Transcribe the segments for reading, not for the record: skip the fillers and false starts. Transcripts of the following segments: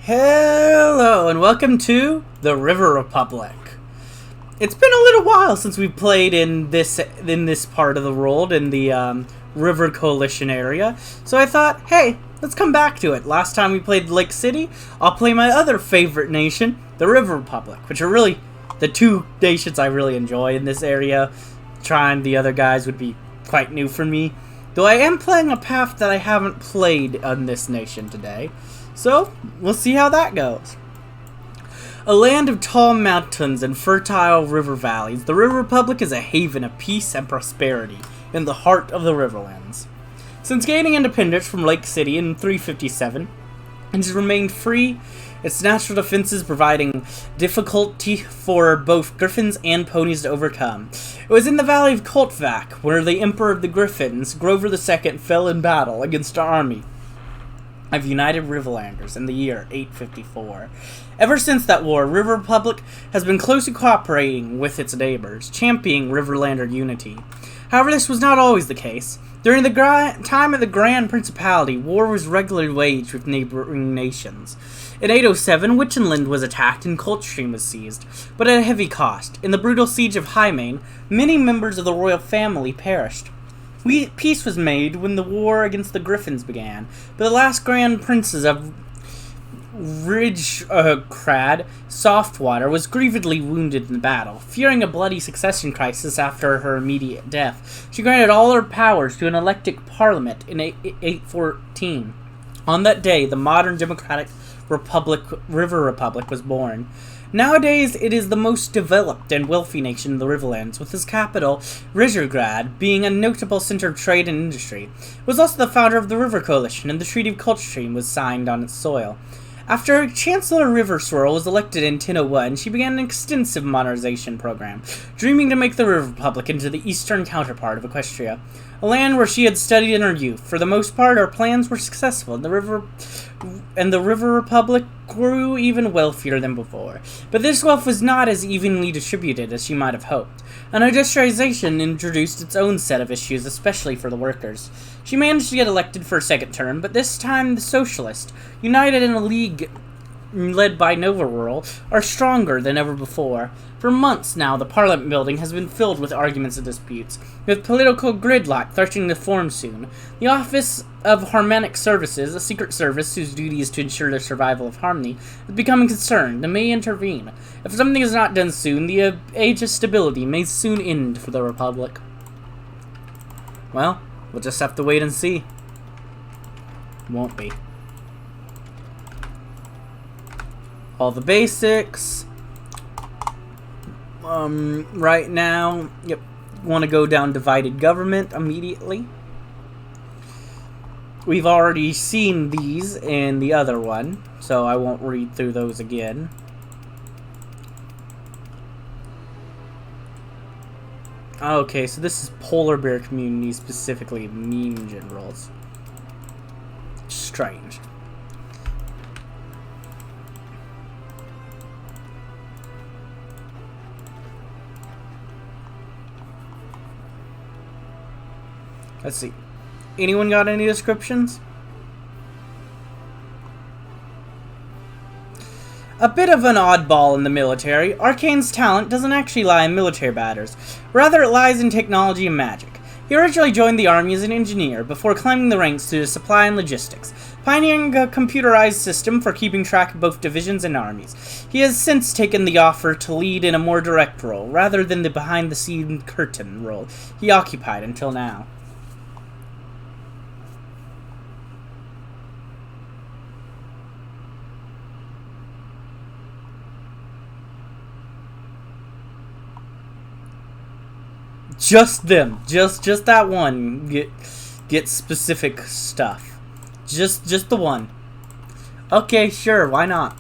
Hello and welcome to the River Republic. It's been a little while since we played in this part of the world, in the River Coalition area. So I thought, hey, let's come back to it. Last time we played Lake City, I'll play my other favorite nation, the River Republic, which are really the two nations I really enjoy in this area. Trying the other guys would be quite new for me, though I am playing a path that I haven't played on this nation today. So, we'll see how that goes. A land of tall mountains and fertile river valleys, the River Republic is a haven of peace and prosperity in the heart of the Riverlands. Since gaining independence from Lake City in 357, it has remained free, its natural defenses providing difficulty for both griffins and ponies to overcome. It was in the valley of Koltvak where the Emperor of the Griffins, Grover II, fell in battle against an army of United Riverlanders in the year 854. Ever since that war, River Republic has been closely cooperating with its neighbors, championing Riverlander unity. However, this was not always the case. During the time of the Grand Principality, war was regularly waged with neighboring nations. In 807, Witchenland was attacked and Coldstream was seized, but at a heavy cost. In the brutal siege of Highmain, many members of the royal family perished. Peace was made when the war against the Griffins began, but the last Grand Princes of Ridgecrad, Softwater, was grievously wounded in the battle. Fearing a bloody succession crisis after her immediate death, she granted all her powers to an elected parliament in 814. On that day, the modern democratic River Republic was born. Nowadays, it is the most developed and wealthy nation in the Riverlands, with its capital, Ridgecrad, being a notable center of trade and industry. It was also the founder of the River Coalition, and the Treaty of Coldstream was signed on its soil. After Chancellor Whirl was elected in 1001, she began an extensive modernization program, dreaming to make the River Republic into the eastern counterpart of Equestria, a land where she had studied in her youth. For the most part, her plans were successful, and the River Republic grew even wealthier than before. But this wealth was not as evenly distributed as she might have hoped. Industrialization introduced its own set of issues, especially for the workers. She managed to get elected for a second term, but this time the Socialist, united in a league led by Whirl, are stronger than ever before. For months now, the Parliament building has been filled with arguments and disputes, with political gridlock threatening to form soon. The Office of Harmonic Services, a secret service whose duty is to ensure the survival of harmony, is becoming concerned and may intervene. If something is not done soon, the age of stability may soon end for the Republic. Well, we'll just have to wait and see. Won't be. All the basics. Right now, yep, want to go down divided government immediately. We've already seen these in the other one, so I won't read through those again. Okay, so this is polar bear community, specifically meme generals. Strange. Let's see. Anyone got any descriptions? A bit of an oddball in the military, Arcane's talent doesn't actually lie in military matters. Rather, it lies in technology and magic. He originally joined the army as an engineer, before climbing the ranks to supply and logistics, pioneering a computerized system for keeping track of both divisions and armies. He has since taken the offer to lead in a more direct role, rather than the behind-the-scene curtain role he occupied until now. Just them. Just that one. Get specific stuff. Just the one. Okay, sure, why not?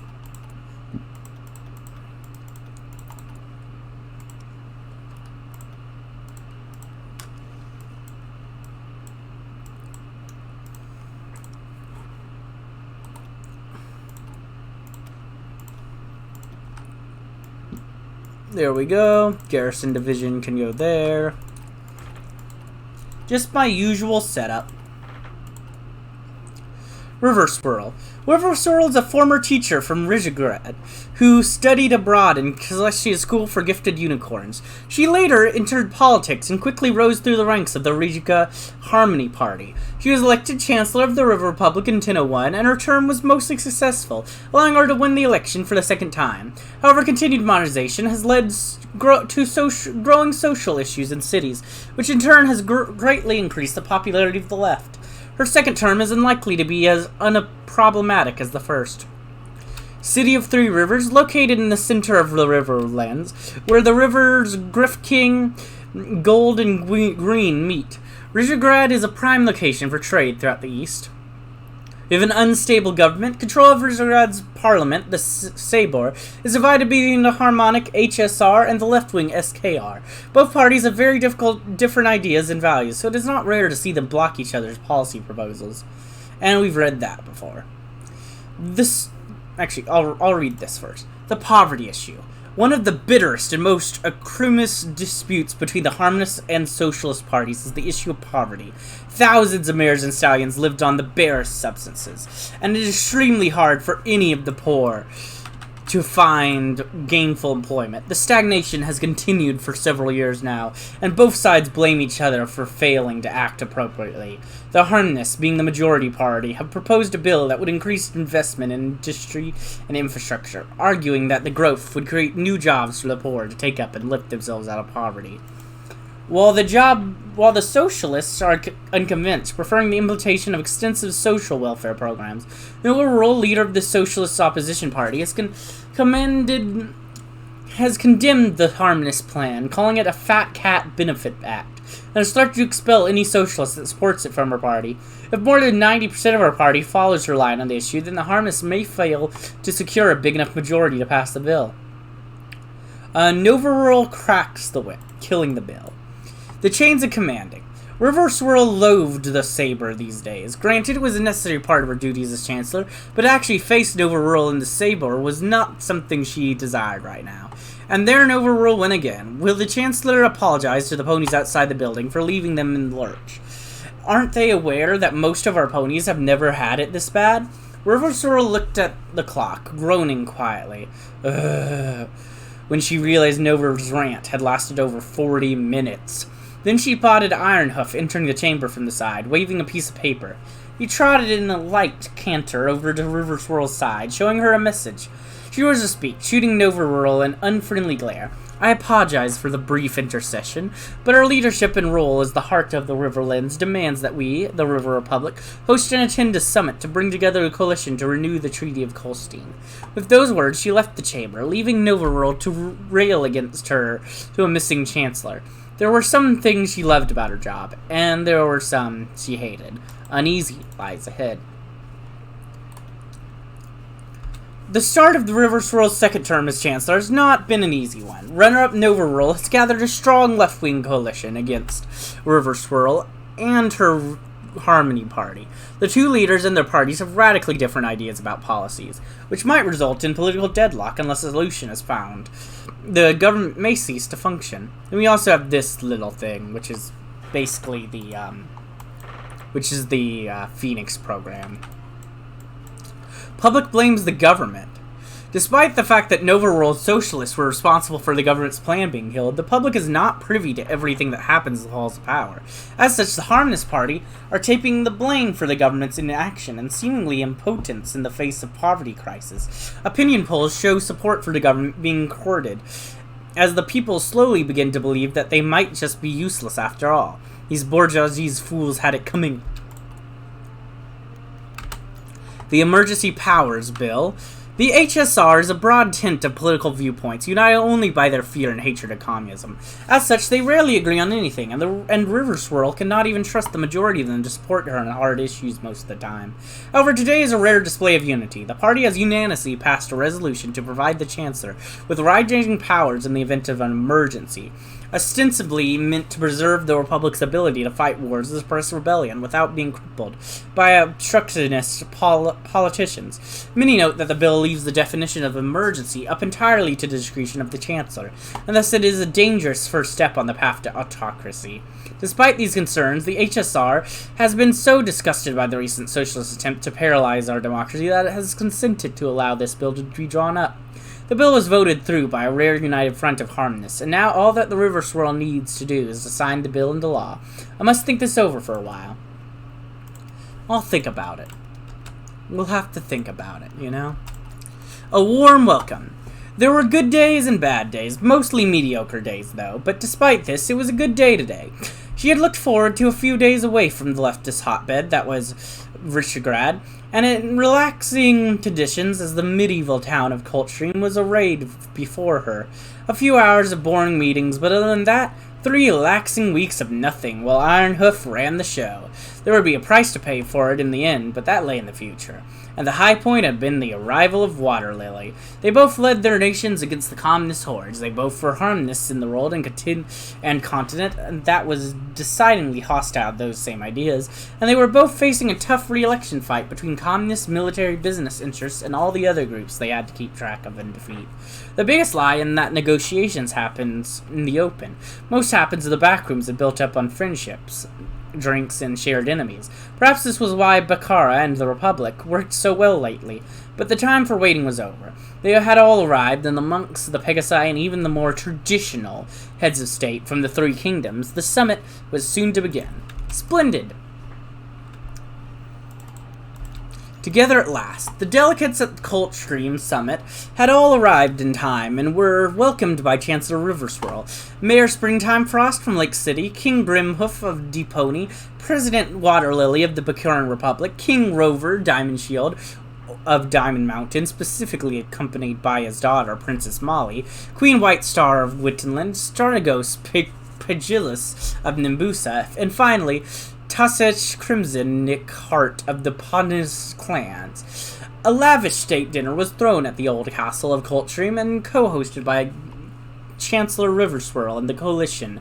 There we go. Garrison division can go there. Just my usual setup. River Swirl. River Swirl is a former teacher from Rizhigrad who studied abroad in Celestia's School for Gifted Unicorns. She later entered politics and quickly rose through the ranks of the Rizhiga Harmony Party. She was elected Chancellor of the River Republic in 1001, and her term was mostly successful, allowing her to win the election for the second time. However, continued modernization has led to growing social issues in cities, which in turn has greatly increased the popularity of the left. Her second term is unlikely to be as unproblematic as the first. City of Three Rivers, located in the center of the Riverlands, where the rivers Griff King, Gold, and Green meet. Rizhigrad is a prime location for trade throughout the east. We have an unstable government. Control of Rizhigrad's parliament, the Sabor, is divided between the Harmonic HSR and the left-wing SKR. Both parties have very different ideas and values, so it is not rare to see them block each other's policy proposals. And we've read that before. I'll read this first. The poverty issue. One of the bitterest and most acrimonious disputes between the Harmonist and Socialist parties is the issue of poverty. Thousands of mares and stallions lived on the barest substances, and it is extremely hard for any of the poor to find gainful employment. The stagnation has continued for several years now, and both sides blame each other for failing to act appropriately. The Harmonists, being the majority party, have proposed a bill that would increase investment in industry and infrastructure, arguing that the growth would create new jobs for the poor to take up and lift themselves out of poverty. While the Socialists are unconvinced, preferring the implementation of extensive social welfare programs, the overall leader of the Socialist opposition party has condemned the Harmonist plan, calling it a fat cat benefit act, and has started to expel any socialist that supports it from her party. If more than 90% of her party follows her line on the issue, then the Harmonists may fail to secure a big enough majority to pass the bill. Whirl cracks the whip, killing the bill. The chains of commanding. River Swirl loathed the Saber these days. Granted, it was a necessary part of her duties as Chancellor, but actually face Whirl in the Saber was not something she desired right now. And there Whirl went again. Will the Chancellor apologize to the ponies outside the building for leaving them in the lurch? Aren't they aware that most of our ponies have never had it this bad? River Swirl looked at the clock, groaning quietly. When she realized Nova's rant had lasted over 40 minutes. Then she spotted Ironhoof entering the chamber from the side, waving a piece of paper. He trotted in a light canter over to River Swirl's side, showing her a message. She rose to speak, shooting Whirl an unfriendly glare. I apologize for the brief intercession, but our leadership and role as the heart of the Riverlands demands that we, the River Republic, host and attend a summit to bring together a coalition to renew the Treaty of Kolstein. With those words, she left the chamber, leaving Whirl to rail against her to a missing chancellor. There were some things she loved about her job, and there were some she hated. Uneasy lies ahead. The start of the River Swirl's second term as Chancellor has not been an easy one. Runner-up Whirl has gathered a strong left-wing coalition against River Swirl and her Harmony Party. The two leaders and their parties have radically different ideas about policies, which might result in political deadlock unless a solution is found. The government may cease to function. And we also have this little thing, which is basically the Phoenix program. Public blames the government. Despite the fact that Whirl's socialists were responsible for the government's plan being killed, the public is not privy to everything that happens in the halls of power. As such, the Harmonist Party are taking the blame for the government's inaction and seemingly impotence in the face of poverty crisis. Opinion polls show support for the government being courted, as the people slowly begin to believe that they might just be useless after all. These bourgeoisie fools had it coming. The Emergency Powers Bill. The HSR is a broad tent of political viewpoints, united only by their fear and hatred of communism. As such, they rarely agree on anything, and River Swirl cannot even trust the majority of them to support her on hard issues most of the time. However, today is a rare display of unity. The party has unanimously passed a resolution to provide the Chancellor with wide-ranging powers in the event of an emergency. ostensibly meant to preserve the Republic's ability to fight wars and suppress rebellion without being crippled by obstructionist politicians. Many note that the bill leaves the definition of emergency up entirely to the discretion of the Chancellor, and thus it is a dangerous first step on the path to autocracy. Despite these concerns, the HSR has been so disgusted by the recent socialist attempt to paralyze our democracy that it has consented to allow this bill to be drawn up. The bill was voted through by a rare united front of harmonists, and now all that the River Swirl needs to do is to sign the bill into law. I must think this over for a while. I'll think about it. We'll have to think about it, you know? A warm welcome. There were good days and bad days, mostly mediocre days, though, but despite this, it was a good day today. She had looked forward to a few days away from the leftist hotbed that was Visegrad, and in relaxing conditions as the medieval town of Coldstream was arrayed before her. A few hours of boring meetings, but other than that, 3 relaxing weeks of nothing, while Ironhoof ran the show. There would be a price to pay for it in the end, but that lay in the future. And the high point had been the arrival of Waterlily. They both led their nations against the communist hordes. They both were harmonists in the world and continent, and that was decidedly hostile to those same ideas. And they were both facing a tough re-election fight between communist military business interests and all the other groups they had to keep track of and defeat. The biggest lie in that negotiations happens in the open. Most happens in the backrooms that built up on friendships, drinks, and shared enemies. Perhaps this was why Bakara and the Republic worked so well lately, but the time for waiting was over. They had all arrived, and the monks, the Pegasi, and even the more traditional heads of state from the 3 kingdoms. The summit was soon to begin. Splendid! Together at last, the delegates at the Coldstream Summit had all arrived in time and were welcomed by Chancellor Riverswirl, Mayor Springtime Frost from Lake City, King Grimhoof of Deepony, President Waterlily of the Bakuran Republic, King Rover Diamond Shield of Diamond Mountain, specifically accompanied by his daughter, Princess Molly, Queen White Star of Wittenland, Starnagos Pagillus of Nimbusa, and finally, Tassich Crimson Nick Hart of the Pontus clans. A lavish state dinner was thrown at the old castle of Coldstream and co-hosted by Chancellor Riverswirl and the Coalition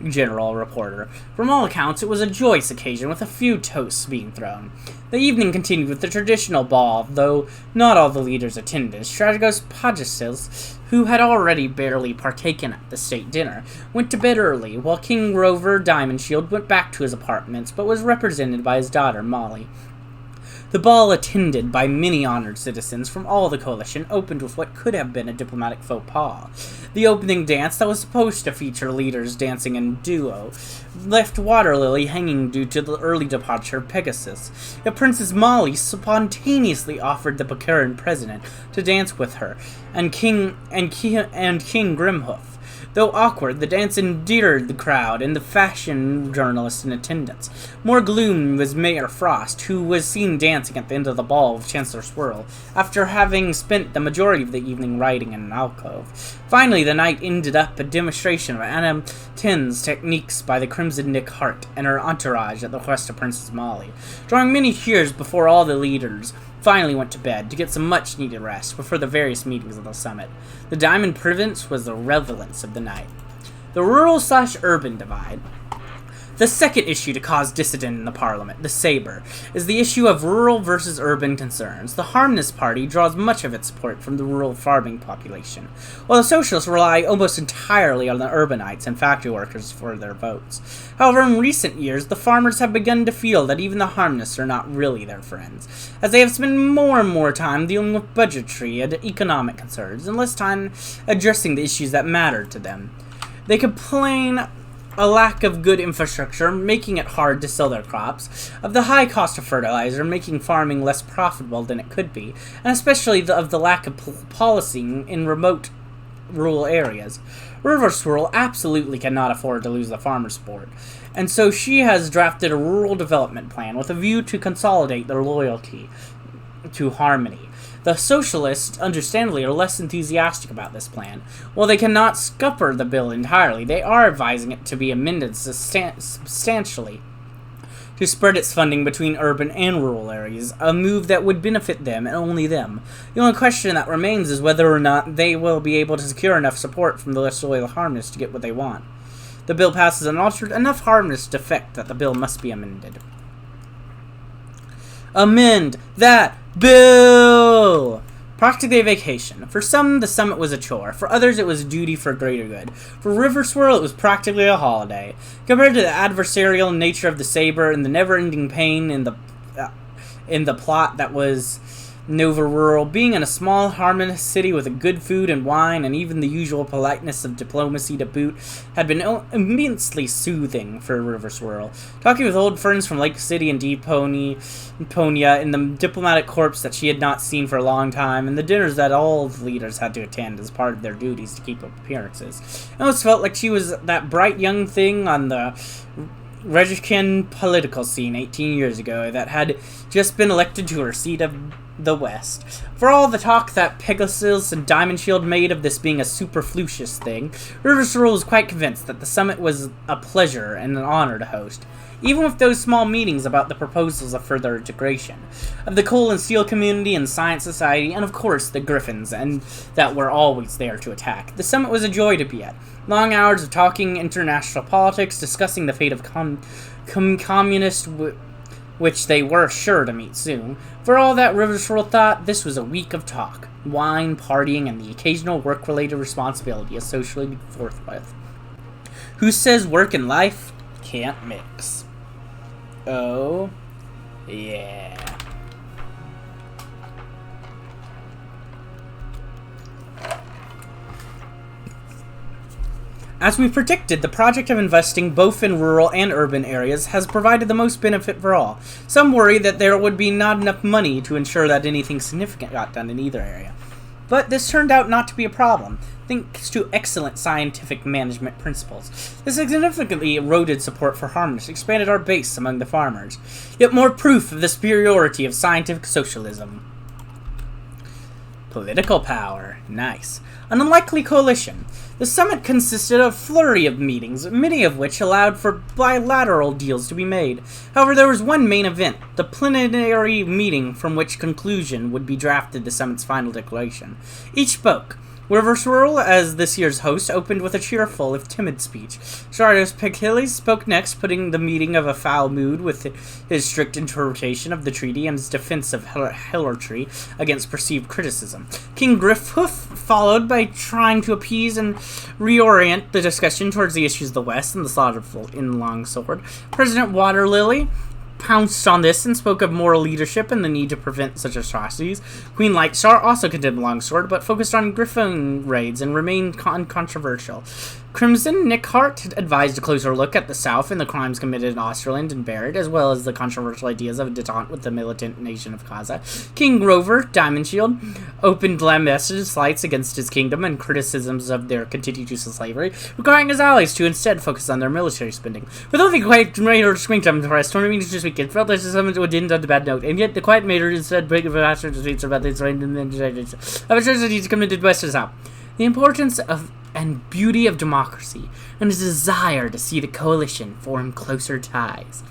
General Reporter. From all accounts, it was a joyous occasion with a few toasts being thrown. The evening continued with the traditional ball, though not all the leaders attended. Strategos Pagisil, who had already barely partaken at the state dinner, went to bed early, while King Rover Diamond Shield went back to his apartments, but was represented by his daughter, Molly. The ball, attended by many honored citizens from all the coalition, opened with what could have been a diplomatic faux pas. The opening dance, that was supposed to feature leaders dancing in duo, left Waterlily hanging due to the early departure of Pegasus. Yet Princess Molly spontaneously offered the Bakuran president to dance with her, and King Grimhoof. Though awkward, the dance endeared the crowd and the fashion journalists in attendance. More gloom was Mayor Frost, who was seen dancing at the end of the ball with Chancellor Swirl, after having spent the majority of the evening riding in an alcove. Finally, the night ended up a demonstration of Anna Ten's techniques by the Crimson Nick Hart and her entourage at the request of Princess Molly, drawing many cheers before all the leaders finally went to bed to get some much-needed rest before the various meetings of the summit. The Diamond Province was the relevance of the night. The rural/urban divide. The second issue to cause dissident in the parliament, the saber, is the issue of rural versus urban concerns. The Harmonist Party draws much of its support from the rural farming population, while the Socialists rely almost entirely on the urbanites and factory workers for their votes. However, in recent years, the farmers have begun to feel that even the Harmonists are not really their friends, as they have spent more and more time dealing with budgetary and economic concerns, and less time addressing the issues that matter to them. They complain a lack of good infrastructure, making it hard to sell their crops, of the high cost of fertilizer, making farming less profitable than it could be, and especially of the lack of policy in remote rural areas. Riverswirl absolutely cannot afford to lose the farmer sport, and so she has drafted a rural development plan with a view to consolidate their loyalty to Harmony. The Socialists, understandably, are less enthusiastic about this plan. While they cannot scupper the bill entirely, they are advising it to be amended substantially to spread its funding between urban and rural areas, a move that would benefit them and only them. The only question that remains is whether or not they will be able to secure enough support from the less loyal Harmonists to get what they want. The bill passes unaltered, enough harmless defect that the bill must be amended. Amend that bill! Practically a vacation. For some, the summit was a chore. For others, it was a duty for greater good. For River Swirl, it was practically a holiday. Compared to the adversarial nature of the saber and the never-ending pain in the plot that was Nova Rural, being in a small, harmonious city with a good food and wine, and even the usual politeness of diplomacy to boot, had been immensely soothing for River Swirl. Talking with old friends from Lake City and Deponia in the diplomatic corps that she had not seen for a long time, and the dinners that all the leaders had to attend as part of their duties to keep up appearances. It almost felt like she was that bright young thing on the Regican political scene 18 years ago that had just been elected to her seat of the West. For all the talk that Pegasus and Diamond Shield made of this being a superfluous thing, River Swirl was quite convinced that the summit was a pleasure and an honor to host, even with those small meetings about the proposals of further integration, of the coal and steel community and science society, and of course the Griffins, and that were always there to attack. The summit was a joy to be at. Long hours of talking international politics, discussing the fate of communists, which they were sure to meet soon. For all that, River Swirl thought this was a week of talk, wine, partying, and the occasional work-related responsibility associated forthwith. Who says work and life can't mix? Oh, yeah. As we predicted, the project of investing both in rural and urban areas has provided the most benefit for all. Some worry that there would be not enough money to ensure that anything significant got done in either area. But this turned out not to be a problem, thanks to excellent scientific management principles. This significantly eroded support for Harmonists, expanded our base among the farmers. Yet more proof of the superiority of scientific socialism. Political power. Nice. An unlikely coalition. The summit consisted of a flurry of meetings, many of which allowed for bilateral deals to be made. However, there was one main event, the plenary meeting from which conclusion would be drafted the summit's final declaration. Each spoke. River Swirl, as this year's host, opened with a cheerful, if timid speech. Shardos Pechilius spoke next, putting the meeting of a foul mood with his strict interpretation of the treaty and his defense of harlotry against perceived criticism. King Griffhoof followed by trying to appease and reorient the discussion towards the issues of the West and the slaughter in Longsword. President Waterlily pounced on this and spoke of moral leadership and the need to prevent such atrocities. Queen Lightstar also condemned Longsword, but focused on Griffin raids and remained uncontroversial. Crimson Nickhart advised a closer look at the South and the crimes committed in Austerland and Barrett, as well as the controversial ideas of a detente with the militant nation of Kaza. King Grover, Diamond Shield, opened lambasted slights against his kingdom and criticisms of their continued use of slavery, requiring his allies to instead focus on their military spending. With only Quiet Mater Springtime press, tournament meetings this weekend felt like the summit would end on a bad note, and yet the Quiet Mater instead breaking the master streets about this rain and then of atrocities committed west and south. The importance of and beauty of democracy, and a desire to see the coalition form closer ties.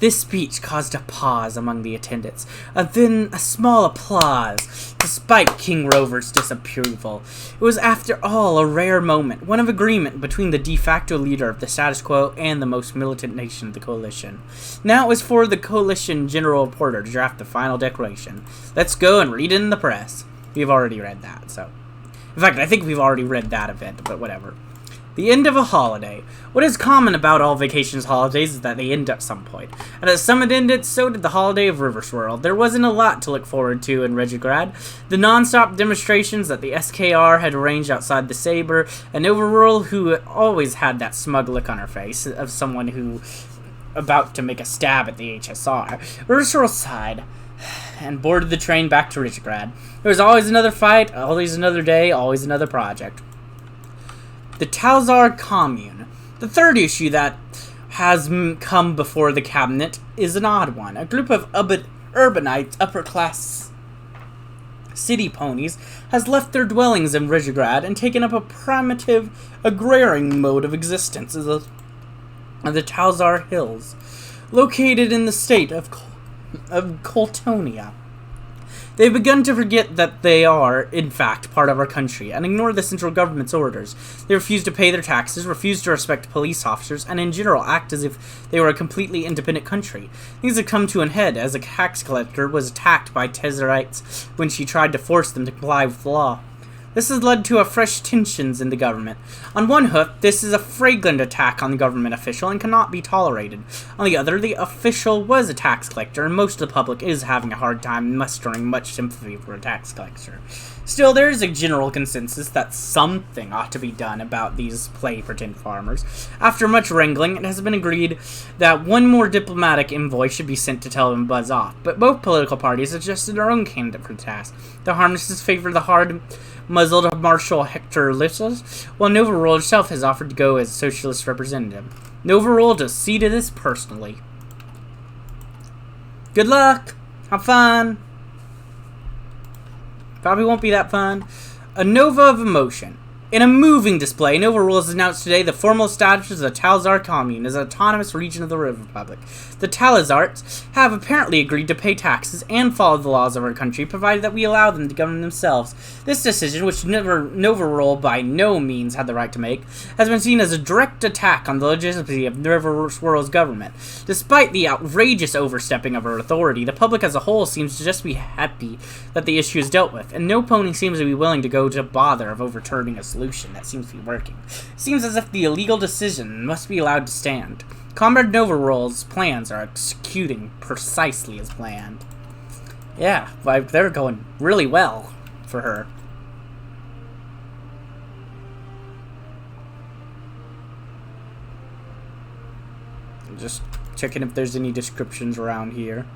This speech caused a pause among the attendants, then a small applause, despite King Rover's disapproval. It was, after all, a rare moment, one of agreement between the de facto leader of the status quo and the most militant nation of the coalition. Now it was for the coalition general reporter to draft the final declaration. Let's go and read it in the press. We've already read that, so... In fact, I think we've already read that event, but whatever. The end of a holiday. What is common about all vacations holidays is that they end at some point. And as summit ended, so did the holiday of River Swirl. There wasn't a lot to look forward to in Regigrad. The non-stop demonstrations that the SKR had arranged outside the Saber, and Nova Rural, who always had that smug look on her face of someone who about to make a stab at the HSR. River Swirl sighed and boarded the train back to Regigrad. There was always another fight, always another day, always another project. The Talzar Commune. The third issue that has come before the cabinet is an odd one. A group of urbanites, upper-class city ponies, has left their dwellings in Regigrad and taken up a primitive agrarian mode of existence in the Talzar Hills, located in the state of Coltonia. They've begun to forget that they are, in fact, part of our country, and ignore the central government's orders. They refuse to pay their taxes, refuse to respect police officers, and in general act as if they were a completely independent country. Things have come to an head as a tax collector was attacked by Tesserites when she tried to force them to comply with the law. This has led to fresh tensions in the government. On one hand, this is a flagrant attack on the government official and cannot be tolerated. On the other, the official was a tax collector, and most of the public is having a hard time mustering much sympathy for a tax collector. Still, there is a general consensus that something ought to be done about these play-pretend farmers. After much wrangling, it has been agreed that one more diplomatic envoy should be sent to tell them to buzz off, but both political parties suggested their own candidate for the task. The Harnesses favor the hard-muzzled Marshal Hector Little, while Novarold itself has offered to go as a socialist representative. Novarold will see to this personally. Good luck! Have fun! Probably won't be that fun. A Nova of Emotion. In a moving display, Novarold has announced today the formal status of the Talazar Commune as an autonomous region of the River Republic. The Talazarts have apparently agreed to pay taxes and follow the laws of our country, provided that we allow them to govern themselves. This decision, which Novarold by no means had the right to make, has been seen as a direct attack on the legitimacy of Novarold's government. Despite the outrageous overstepping of her authority, the public as a whole seems to just be happy that the issue is dealt with, and no pony seems to be willing to go to bother of overturning a solution that seems to be working. It seems as if the illegal decision must be allowed to stand. Comrade Novarold's plans are executing precisely as planned. Yeah, they're going really well for her. I'm just checking if there's any descriptions around here.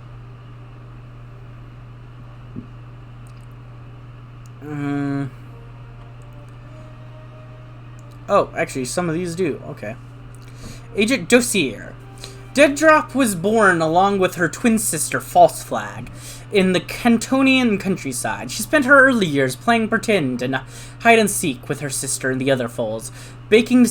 Oh, actually, some of these do. Okay. Agent Dossier. Dead Drop was born along with her twin sister, False Flag, in the Cantonian countryside. She spent her early years playing pretend and hide and seek with her sister and the other foals, baking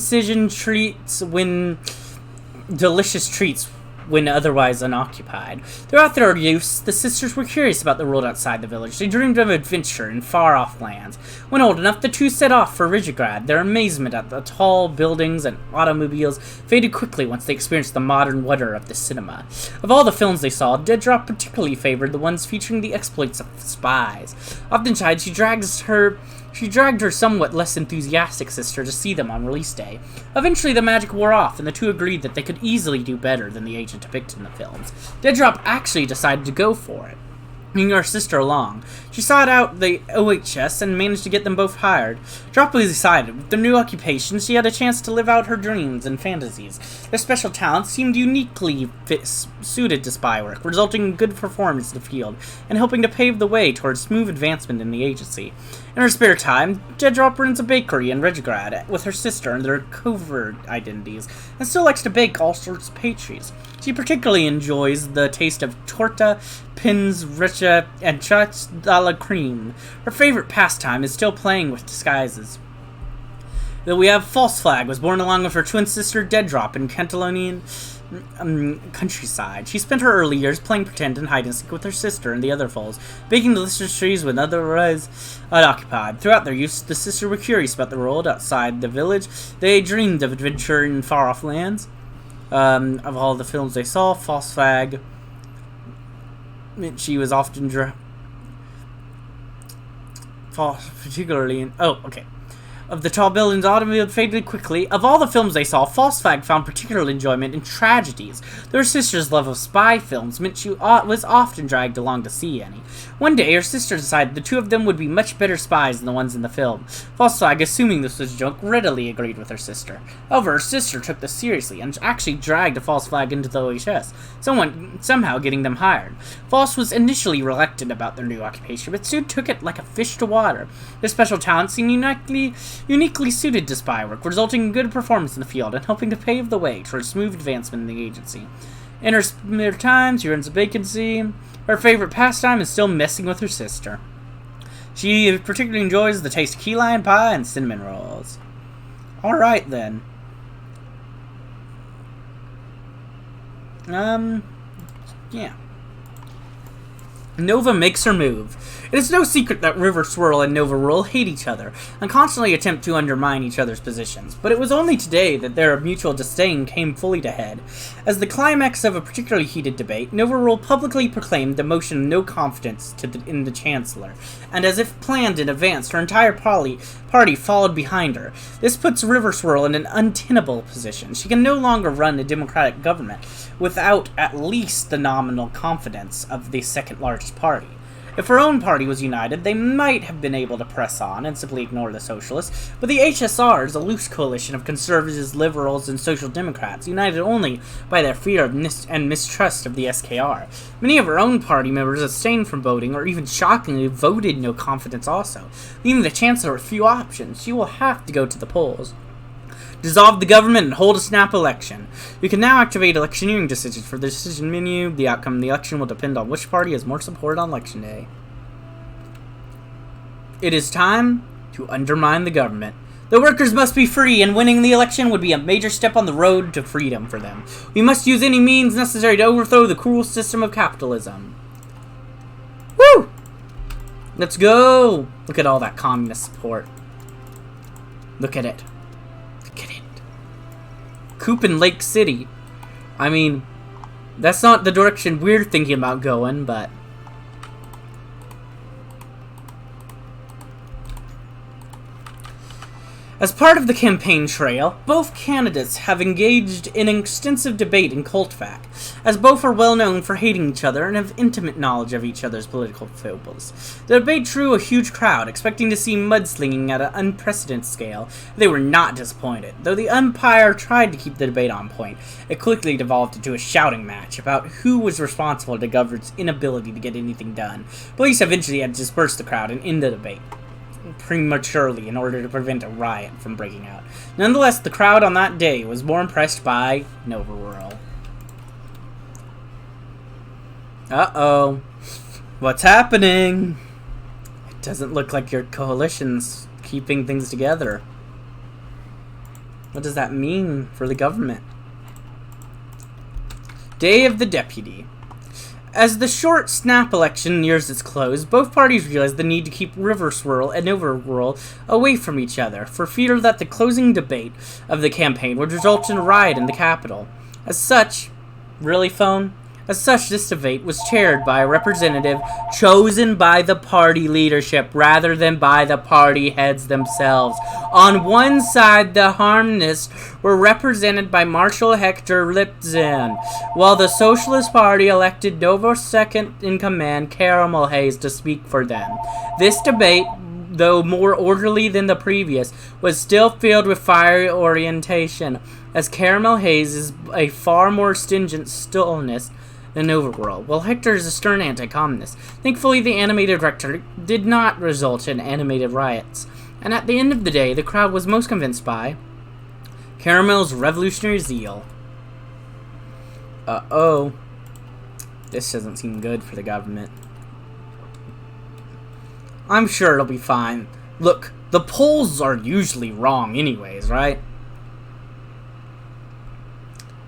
delicious treats when otherwise unoccupied. Throughout their youth, the sisters were curious about the world outside the village. They dreamed of adventure in far-off lands. When old enough, the two set off for Rigigrad. Their amazement at the tall buildings and automobiles faded quickly once they experienced the modern wonder of the cinema. Of all the films they saw, Dead Drop particularly favored the ones featuring the exploits of spies. Oftentimes, she dragged her somewhat less enthusiastic sister to see them on release day. Eventually, the magic wore off, and the two agreed that they could easily do better than the agent depicted in the films. Dead Drop actually decided to go for it, bringing her sister along. She sought out the OHS and managed to get them both hired. Drop was excited. With their new occupation, she had a chance to live out her dreams and fantasies. Their special talents seemed uniquely suited to spy work, resulting in good performance in the field, and helping to pave the way towards smooth advancement in the agency. In her spare time, Dead Drop runs a bakery in Regigrad with her sister under their covert identities, and still likes to bake all sorts of pastries. She particularly enjoys the taste of torta, pins, richa, and chatte a la creme. Her favorite pastime is still playing with disguises. Then we have False Flag, was born along with her twin sister Dead Drop in Cantonian countryside. She spent her early years playing pretend and hide and seek with her sister and the other foals, baking delicious trees when otherwise unoccupied. Throughout their youth, the sisters were curious about the world outside the village. They dreamed of adventure in far-off lands. Of all the films they saw, False Flag, she was often particularly in... Oh, okay. Of the tall buildings, automobile faded quickly. Of all the films they saw, False Flag found particular enjoyment in tragedies. Their sister's love of spy films meant she was often dragged along to see any. One day, her sister decided the two of them would be much better spies than the ones in the film. False Flag, assuming this was a joke, readily agreed with her sister. However, her sister took this seriously and actually dragged a False Flag into the OHS, somehow getting them hired. False was initially reluctant about their new occupation, but soon took it like a fish to water. Their special talents seemed uniquely suited to spy work, resulting in good performance in the field and helping to pave the way towards smooth advancement in the agency. In her spare time, she runs a vacancy. Her favorite pastime is still messing with her sister. She particularly enjoys the taste of key lime pie and cinnamon rolls. Alright then. Yeah. Nova makes her move. It is no secret that River Swirl and Nova Whirl hate each other, and constantly attempt to undermine each other's positions, but it was only today that their mutual disdain came fully to head. As the climax of a particularly heated debate, Nova Whirl publicly proclaimed a motion of no confidence in the Chancellor, and as if planned in advance, her entire party followed behind her. This puts River Swirl in an untenable position. She can no longer run a democratic government without at least the nominal confidence of the second largest party. If her own party was united, they might have been able to press on and simply ignore the Socialists, but the HSR is a loose coalition of conservatives, liberals, and social democrats, united only by their fear of and mistrust of the SKR. Many of her own party members abstained from voting, or even shockingly voted no confidence also, leaving the Chancellor with few options. She will have to go to the polls. Dissolve the government and hold a snap election. You can now activate electioneering decisions for the decision menu. The outcome of the election will depend on which party has more support on election day. It is time to undermine the government. The workers must be free, and winning the election would be a major step on the road to freedom for them. We must use any means necessary to overthrow the cruel system of capitalism. Woo! Let's go! Look at all that communist support. Look at it. Coop in Lake City. I mean, that's not the direction we're thinking about going, but... As part of the campaign trail, both candidates have engaged in an extensive debate in Coltvac, as both are well known for hating each other and have intimate knowledge of each other's political foibles. The debate drew a huge crowd, expecting to see mudslinging at an unprecedented scale. They were not disappointed. Though the umpire tried to keep the debate on point, it quickly devolved into a shouting match about who was responsible for the government's inability to get anything done. Police eventually had to disperse the crowd and end the debate prematurely in order to prevent a riot from breaking out. Nonetheless, the crowd on that day was more impressed by Nova Whirl. Uh-oh. What's happening? It doesn't look like your coalition's keeping things together. What does that mean for the government? Day of the Deputy. As the short snap election nears its close, both parties realize the need to keep River Swirl and Nova Whirl away from each other, for fear that the closing debate of the campaign would result in a riot in the capital. As such, really, phone? As such, this debate was chaired by a representative chosen by the party leadership rather than by the party heads themselves. On one side, the Harmonists were represented by Marshal Hector Lipzin, while the Socialist Party elected Nova's second-in-command, Caramel Hayes, to speak for them. This debate, though more orderly than the previous, was still filled with fiery orientation, as Caramel Hayes is a far more stringent Stalinist than Nova Whirl, while Hector is a stern anti-communist. Thankfully, the animated rector did not result in animated riots, and at the end of the day, the crowd was most convinced by Caramel's revolutionary zeal. Uh-oh. This doesn't seem good for the government. I'm sure it'll be fine. Look, the polls are usually wrong anyways, right?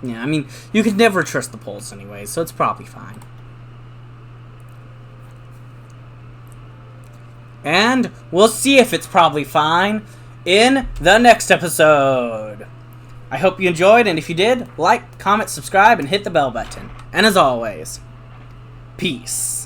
Yeah, I mean, you could never trust the polls anyway, so it's probably fine. And we'll see if it's probably fine in the next episode. I hope you enjoyed, and if you did, like, comment, subscribe, and hit the bell button. And as always, peace.